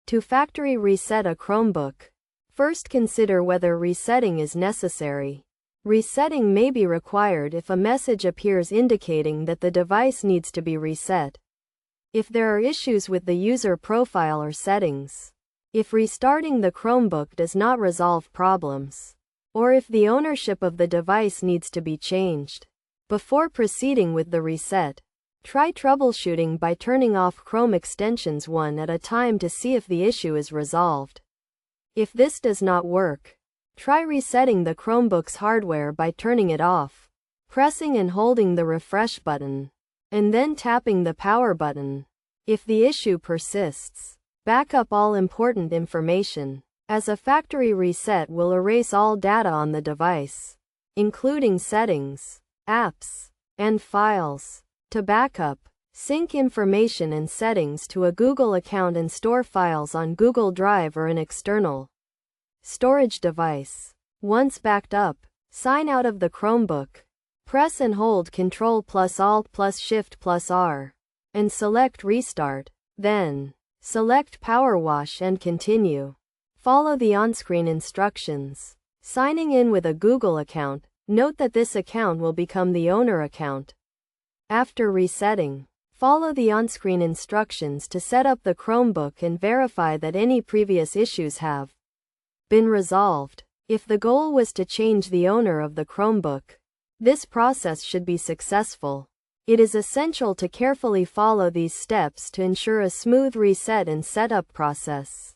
To factory reset a Chromebook. First, consider whether resetting is necessary. Resetting may be required if a message appears indicating that the device needs to be reset. If there are issues with the user profile or settings. If restarting the Chromebook does not resolve problems. Or if the ownership of the device needs to be changed. Before proceeding with the reset, try troubleshooting by turning off Chrome extensions one at a time to see if the issue is resolved. If this does not work, try resetting the Chromebook's hardware by turning it off, pressing and holding the refresh button, and then tapping the power button. If the issue persists, back up all important information, as a factory reset will erase all data on the device, including settings, apps, and files. To backup, sync information and settings to a Google account and store files on Google Drive or an external storage device. Once backed up, sign out of the Chromebook. Press and hold Ctrl+Alt+Shift+R and select Restart. Then, select Power Wash and continue. Follow the on-screen instructions. Signing in with a Google account, note that this account will become the owner account. After resetting, follow the on-screen instructions to set up the Chromebook and verify that any previous issues have been resolved. If the goal was to change the owner of the Chromebook, this process should be successful. It is essential to carefully follow these steps to ensure a smooth reset and setup process.